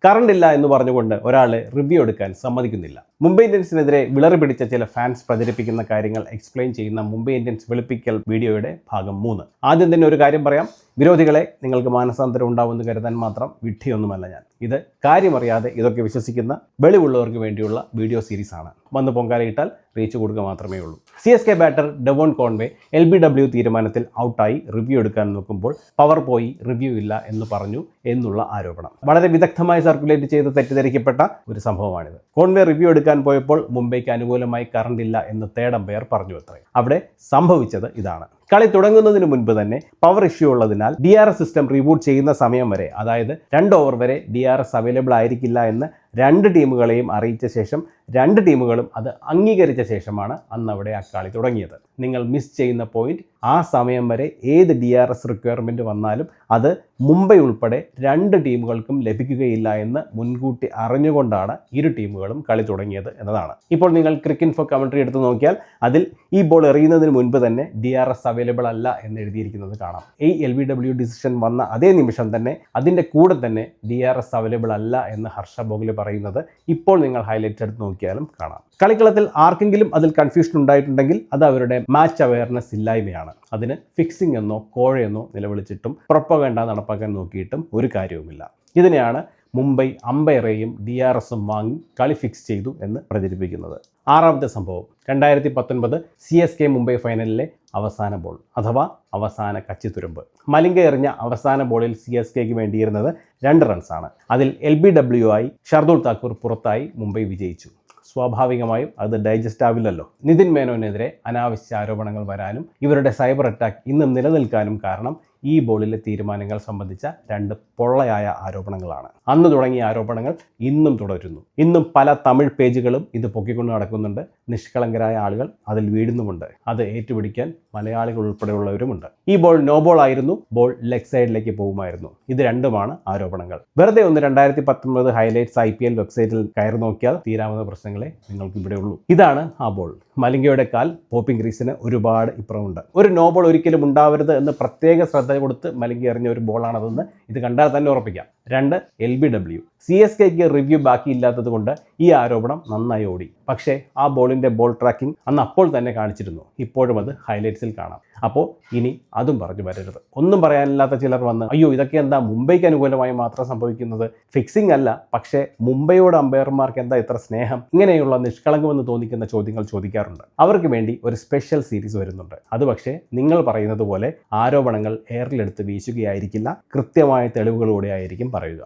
Current ഇല്ല എന്ന് പറഞ്ഞുകൊണ്ട് ഒരാൾ റിവ്യൂ എടുക്കാൻ സമ്മതിക്കുന്നില്ല. മുംബൈ ഇന്ത്യൻസിനെതിരെ വിളറി പിടിച്ച ചില ഫാൻസ് പ്രചരിപ്പിക്കുന്ന കാര്യങ്ങൾ എക്സ്പ്ലെയിൻ ചെയ്യുന്ന മുംബൈ ഇന്ത്യൻസ് വെളുപ്പിക്കൽ വീഡിയോയുടെ ഭാഗം 3. ആദ്യം തന്നെ ഒരു കാര്യം പറയാം, വിരോധികളെ നിങ്ങൾക്ക് മാനസാന്തരം ഉണ്ടാവുമെന്ന് കരുതാൻ മാത്രം വിഡ്ഢിയൊന്നുമല്ല ഞാൻ. ഇത് കാര്യമറിയാതെ ഇതൊക്കെ വിശ്വസിക്കുന്ന വെളിവുള്ളവർക്ക് വേണ്ടിയുള്ള വീഡിയോ സീരീസ് ആണ്. വന്ന് പൊങ്കാലയിട്ടാൽ റീച്ച് കൊടുക്കുക മാത്രമേ ഉള്ളൂ. CSK batter Devon Conway LBW തീരുമാനത്തിൽ ഔട്ടായി റിവ്യൂ എടുക്കാൻ നോക്കുമ്പോൾ പവർ പോയി റിവ്യൂ ഇല്ല എന്ന് പറഞ്ഞു എന്നുള്ള ആരോപണം വളരെ വിദഗ്ധമായി സർക്കുലേറ്റ് ചെയ്ത് തെറ്റിദ്ധരിക്കപ്പെട്ട ഒരു സംഭവമാണിത്. കോൺവേ റിവ്യൂ എടുക്കാൻ പോയപ്പോൾ മുംബൈക്ക് അനുകൂലമായി കറണ്ട് ഇല്ല എന്ന് തേർഡ് അമ്പയർ പറഞ്ഞു അത്രേ. അവിടെ സംഭവിച്ചത് ഇതാണ്. കളി തുടങ്ങുന്നതിന് മുൻപ് തന്നെ പവർ ഇഷ്യൂ ഉള്ളതിനാൽ DRS സിസ്റ്റം റീബൂട്ട് ചെയ്യുന്ന സമയം വരെ, അതായത് 2 ഓവർ വരെ DRS അവൈലബിൾ ആയിരിക്കില്ല എന്ന് 2 ടീമുകളെയും അറിയിച്ച ശേഷം 2 ടീമുകളും അത് അംഗീകരിച്ച ശേഷമാണ് അന്ന് അവിടെ ആ കളി തുടങ്ങിയത്. നിങ്ങൾ മിസ് ചെയ്യുന്ന പോയിന്റ്, ആ സമയം വരെ ഏത് DRS റിക്വയർമെൻറ്റ് വന്നാലും അത് മുംബൈ ഉൾപ്പെടെ 2 ടീമുകൾക്കും ലഭിക്കുകയില്ല എന്ന് മുൻകൂട്ടി അറിഞ്ഞുകൊണ്ടാണ് ഇരു ടീമുകളും കളി തുടങ്ങിയത് എന്നതാണ്. ഇപ്പോൾ നിങ്ങൾ ക്രിക്കിൻഫോ കമൻട്രി എടുത്ത് നോക്കിയാൽ അതിൽ ഈ ബോൾ എറിയുന്നതിന് മുൻപ് തന്നെ DRS അവൈലബിൾ അല്ല എന്ന് എഴുതിയിരിക്കുന്നത് കാണാം. ഈ LBW ഡിസിഷൻ വന്ന അതേ നിമിഷം തന്നെ അതിൻ്റെ കൂടെ തന്നെ DRS അവൈലബിൾ അല്ല എന്ന് ഹർഷ ബോഗ്ലെ പറയുന്നത് ഇപ്പോൾ നിങ്ങൾ ഹൈലൈറ്റ്സ് എടുത്ത് നോക്കിയാലും കാണാം. കളിക്കളത്തിൽ ആർക്കെങ്കിലും അതിൽ കൺഫ്യൂഷൻ ഉണ്ടായിട്ടുണ്ടെങ്കിൽ അത് അവരുടെ മാച്ച് അവയർനെസ് ഇല്ലായ്മയാണ്. അതിന് ഫിക്സിംഗ് എന്നോ കോഴയെന്നോ നിലവിളിച്ചിട്ടും പ്രൊപ്പഗണ്ട നടപ്പാക്കാൻ നോക്കിയിട്ടും ഒരു കാര്യവുമില്ല. ഇതിനെയാണ് മുംബൈ അമ്പയറേയും DRSും വാങ്ങി കളി ഫിക്സ് ചെയ്തു എന്ന് പ്രചരിപ്പിക്കുന്നത്. 6ാമത്തെ സംഭവം 2019 CSK മുംബൈ ഫൈനലിലെ അവസാന ബോൾ അഥവാ അവസാന കച്ചിത്തുരുമ്പ്. മലിംഗ എറിഞ്ഞ അവസാന ബോളിൽ CSKക്ക് വേണ്ടിയിരുന്നത് 2 റൺസാണ്. അതിൽ LBW ആയി ഷർദുൽ താക്കൂർ പുറത്തായി മുംബൈ വിജയിച്ചു. സ്വാഭാവികമായും അത് ഡൈജസ്റ്റ് ആവില്ലല്ലോ. നിതിൻ മേനോനെതിരെ അനാവശ്യ ആരോപണങ്ങൾ വരാനും ഇവരുടെ സൈബർ അറ്റാക്ക് ഇന്നും നിലനിൽക്കാനും കാരണം ഈ ബോളിലെ തീരുമാനങ്ങൾ സംബന്ധിച്ച 2 പൊള്ളയായ ആരോപണങ്ങളാണ്. അന്ന് തുടങ്ങിയ ആരോപണങ്ങൾ ഇന്നും തുടരുന്നു. ഇന്നും പല തമിഴ് പേജുകളും ഇത് പൊക്കിക്കൊണ്ട് നടക്കുന്നുണ്ട്. നിഷ്കളങ്കരായ ആളുകൾ അതിൽ വീഴുന്നുമുണ്ട്. അത് ഏറ്റുപിടിക്കാൻ മലയാളികൾ ഉൾപ്പെടെയുള്ളവരുമുണ്ട്. ഈ ബോൾ നോ ബോൾ ആയിരുന്നു, ബോൾ ലെഗ് സൈഡിലേക്ക് പോകുമായിരുന്നു. ഇത് രണ്ടുമാണ് ആരോപണങ്ങൾ. വെറുതെ ഒന്ന് 2019 ഹൈലൈറ്റ്സ് IPL വെബ്സൈറ്റിൽ കയറി നോക്കിയാൽ തീരാവുന്ന പ്രശ്നങ്ങളെ നിങ്ങൾക്ക് ഇവിടെ ഉള്ളൂ. ഇതാണ് ആ ബോൾ. മലിംഗയുടെ കാൽ പോപ്പിംഗ് ഗ്രീസിന് ഒരുപാട് ഇപ്പുറമുണ്ട്. ഒരു നോ ബോൾ ഒരിക്കലും ഉണ്ടാവരുത് എന്ന് പ്രത്യേക ശ്രദ്ധ കൊടുത്ത് മലിംഗ എറിഞ്ഞ ഒരു ബോളാണതെന്ന് ഇത് കണ്ടാൽ തന്നെ ഉറപ്പിക്കാം. 2 LBW. CSKക്ക് റിവ്യൂ ബാക്കിയില്ലാത്തത് കൊണ്ട് ഈ ആരോപണം നന്നായി ഓടി. പക്ഷേ ആ ബോളിൻ്റെ ബോൾ ട്രാക്കിംഗ് അന്ന് അപ്പോൾ തന്നെ കാണിച്ചിരുന്നു. ഇപ്പോഴും അത് ഹൈലൈറ്റ്സിൽ കാണാം. അപ്പോൾ ഇനി അതും പറഞ്ഞു വരരുത്. ഒന്നും പറയാനില്ലാത്ത ചിലർ വന്ന് അയ്യോ ഇതൊക്കെ എന്താ മുംബൈക്ക് അനുകൂലമായി മാത്രം സംഭവിക്കുന്നത്, ഫിക്സിംഗ് അല്ല, പക്ഷേ മുംബൈയോട് അമ്പയർമാർക്ക് എന്താ ഇത്ര സ്നേഹം, ഇങ്ങനെയുള്ള നിഷ്കളങ്കമെന്ന് തോന്നിക്കുന്ന ചോദ്യങ്ങൾ ചോദിക്കാറുണ്ട്. അവർക്ക് വേണ്ടി ഒരു സ്പെഷ്യൽ സീരീസ് വരുന്നുണ്ട്. അത് പക്ഷേ നിങ്ങൾ പറയുന്നത് പോലെ ആരോപണങ്ങൾ എയറിലെടുത്ത് വീശുകയായിരിക്കില്ല, കൃത്യമായ തെളിവുകളോടെ ആയിരിക്കും പറയുക.